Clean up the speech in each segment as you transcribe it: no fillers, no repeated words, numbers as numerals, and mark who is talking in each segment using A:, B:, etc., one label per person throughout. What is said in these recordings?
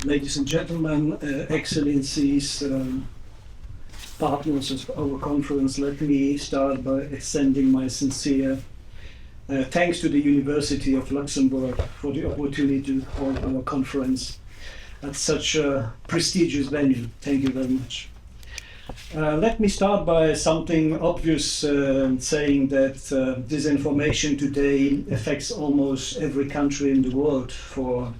A: Ladies and gentlemen, excellencies, partners of our conference, let me start by extending my sincere thanks to the University of Luxembourg for the opportunity to hold our conference at such a prestigious venue. Thank you very much. Let me start by something obvious, saying that disinformation today affects almost every country in the world. For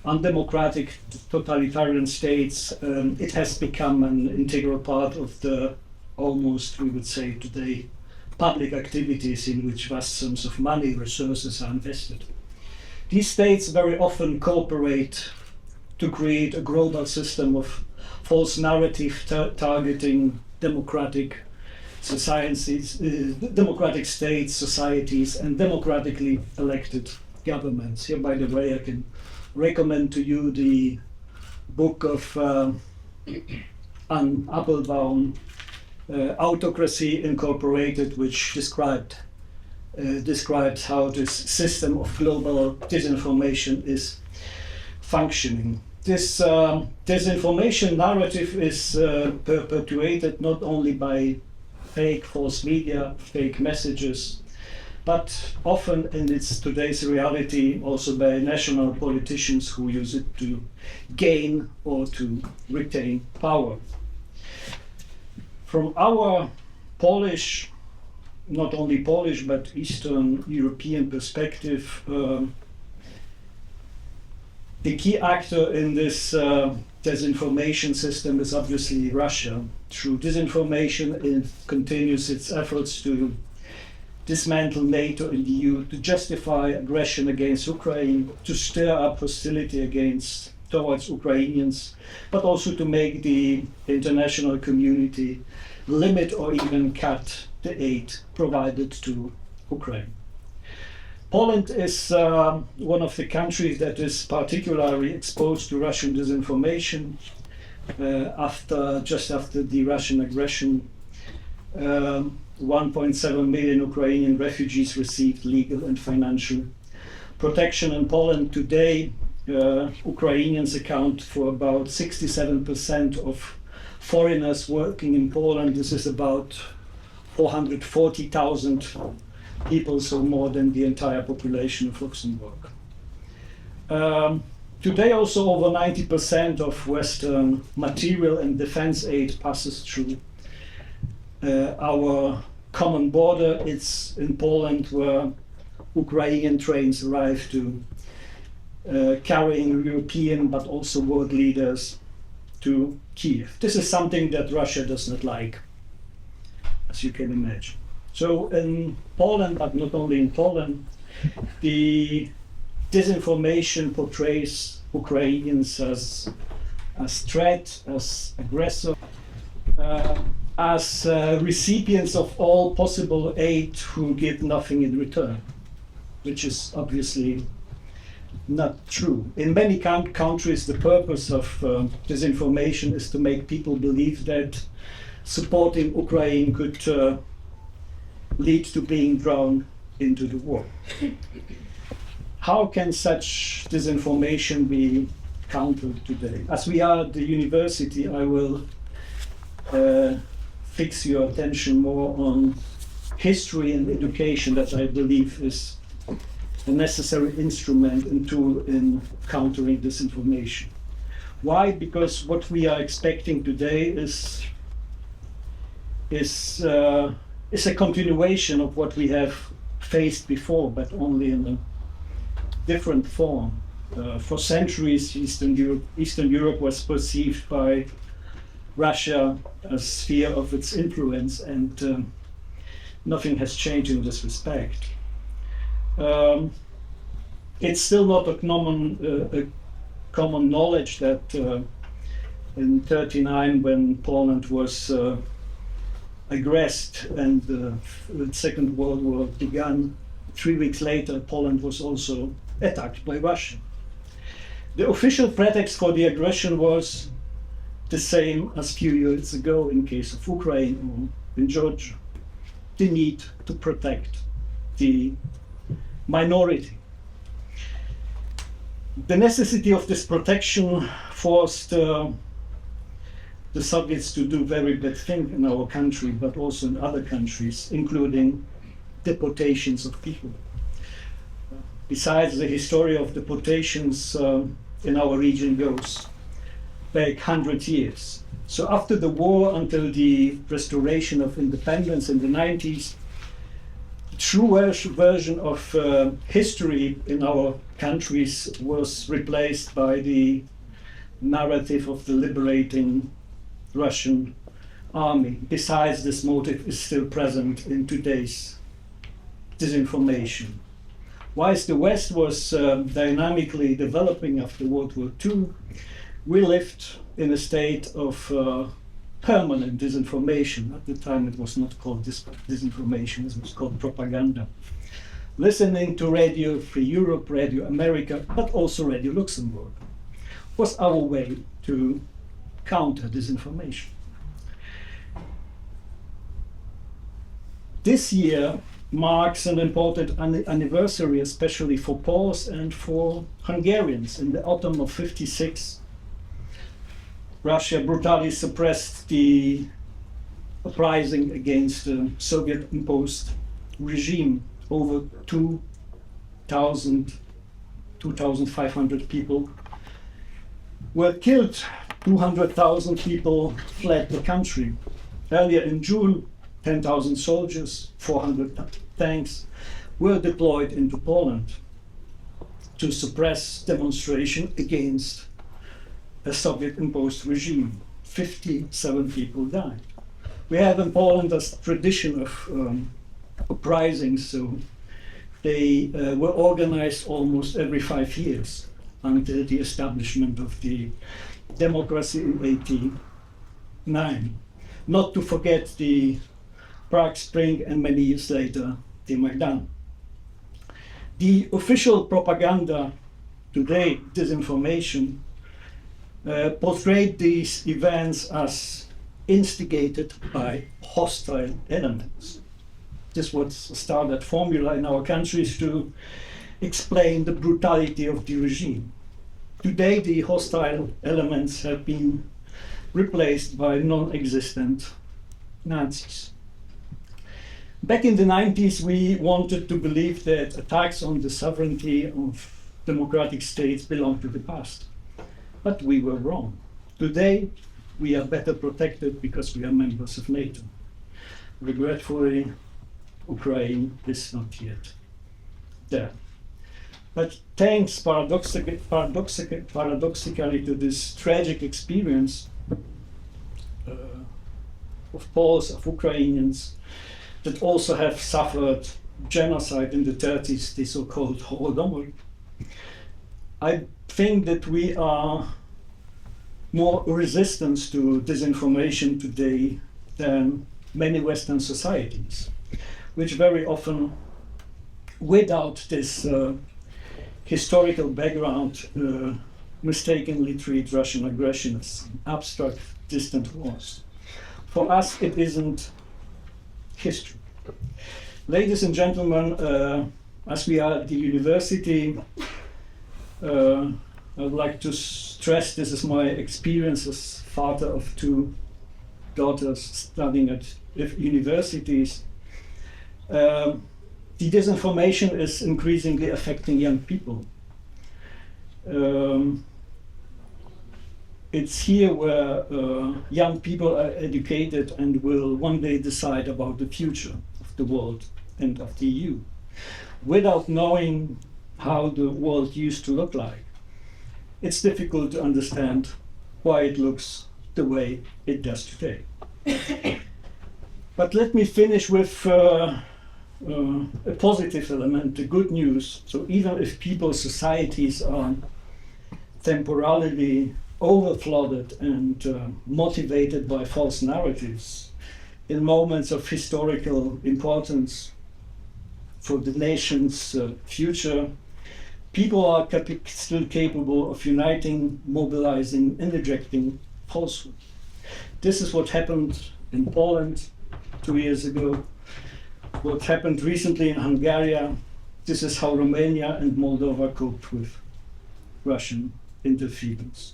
A: undemocratic totalitarian states, it has become an integral part of the almost, we would say today, public activities in which vast sums of money, resources are invested. These states very often cooperate to create a global system of false narrative targeting democratic societies, democratic states, societies, and democratically elected governments. Here, by the way, I can recommend to you the book of Anne Applebaum, Autocracy Incorporated, which describes how this system of global disinformation is functioning. This disinformation narrative is perpetuated not only by fake false media, fake messages, but often in its today's reality also by national politicians who use it to gain or to retain power. From our Polish, not only Polish, but Eastern European perspective, the key actor in this disinformation system is obviously Russia. Through disinformation, it continues its efforts to dismantle NATO and the EU, to justify aggression against Ukraine, to stir up hostility towards Ukrainians, but also to make the international community limit or even cut the aid provided to Ukraine. Poland is one of the countries that is particularly exposed to Russian disinformation. Just after the Russian aggression, 1.7 million Ukrainian refugees received legal and financial protection in Poland. Today, Ukrainians account for about 67% of foreigners working in Poland. This is about 440,000 people, so more than the entire population of Luxembourg. Today also over 90% of Western material and defense aid passes through our common border. It's in Poland where Ukrainian trains arrive to carrying European but also world leaders to Kiev. This is something that Russia does not like, as you can imagine. So in Poland, but not only in Poland, the disinformation portrays Ukrainians as threat, as aggressor, as recipients of all possible aid who give nothing in return, which is obviously not true. In many countries, the purpose of disinformation is to make people believe that supporting Ukraine could lead to being drawn into the war. How can such disinformation be countered today? As we are at the university, I will fix your attention more on history and education, that I believe is a necessary instrument and tool in countering disinformation. Why? Because what we are expecting today is a continuation of what we have faced before, but only in a different form. For centuries, Eastern Europe was perceived by Russia as sphere of its influence, and nothing has changed in this respect. It's still not a common knowledge that in 1939, when Poland was aggressed and the Second World War began, 3 weeks later, Poland was also attacked by Russia. The official pretext for the aggression was the same as few years ago in case of Ukraine or in Georgia: the need to protect the minority. The necessity of this protection forced the Soviets to do very bad things in our country, but also in other countries, including deportations of people. Besides, the history of deportations in our region goes back 100 years. So after the war, until the restoration of independence in the 90s, the true version of history in our countries was replaced by the narrative of the liberating Russian army. Besides, this motive is still present in today's disinformation. Whilst the West was dynamically developing after World War II, we lived in a state of permanent disinformation. At the time it was not called disinformation, it was called propaganda. Listening to Radio Free Europe, Radio America, but also Radio Luxembourg was our way to counter disinformation. This year marks an important anniversary, especially for Poles and for Hungarians. In the autumn of '56, Russia brutally suppressed the uprising against the Soviet-imposed regime. Over 2,500 people were killed. 200,000 people fled the country. Earlier in June, 10,000 soldiers, 400 tanks were deployed into Poland to suppress demonstration against a Soviet-imposed regime. 57 people died. We have in Poland a tradition of uprisings, so they were organized almost every 5 years until the establishment of the democracy in '89. Not to forget the Prague Spring and many years later, the Maidan. The official propaganda today, disinformation, portrayed these events as instigated by hostile elements. This was a standard formula in our countries to explain the brutality of the regime. Today, the hostile elements have been replaced by non-existent Nazis. Back in the 90s, we wanted to believe that attacks on the sovereignty of democratic states belong to the past. But we were wrong. Today, we are better protected because we are members of NATO. Regretfully, Ukraine is not yet there. But thanks paradoxically to this tragic experience of Poles, of Ukrainians, that also have suffered genocide in the 30s, the so-called Holodomor, I think that we are more resistant to disinformation today than many Western societies, which very often, without this historical background, mistakenly treat Russian aggression as abstract, distant wars. For us, it isn't history. Ladies and gentlemen, as we are at the university, I would like to stress this is my experience as father of two daughters studying at universities. The disinformation is increasingly affecting young people. It's here where young people are educated and will one day decide about the future of the world and of the EU, without knowing how the world used to look like. It's difficult to understand why it looks the way it does today. But let me finish with a positive element, the good news. So even if people's societies are temporarily overflooded and motivated by false narratives, in moments of historical importance for the nation's future, people are still capable of uniting, mobilizing, and rejecting falsehood. This is what happened in Poland 2 years ago, what happened recently in Hungary. This is how Romania and Moldova coped with Russian interference.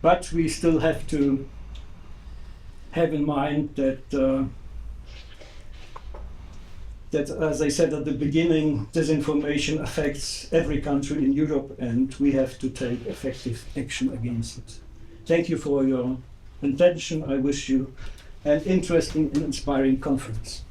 A: But we still have to have in mind that, as I said at the beginning, disinformation affects every country in Europe, and we have to take effective action against it. Thank you for your attention. I wish you an interesting and inspiring conference.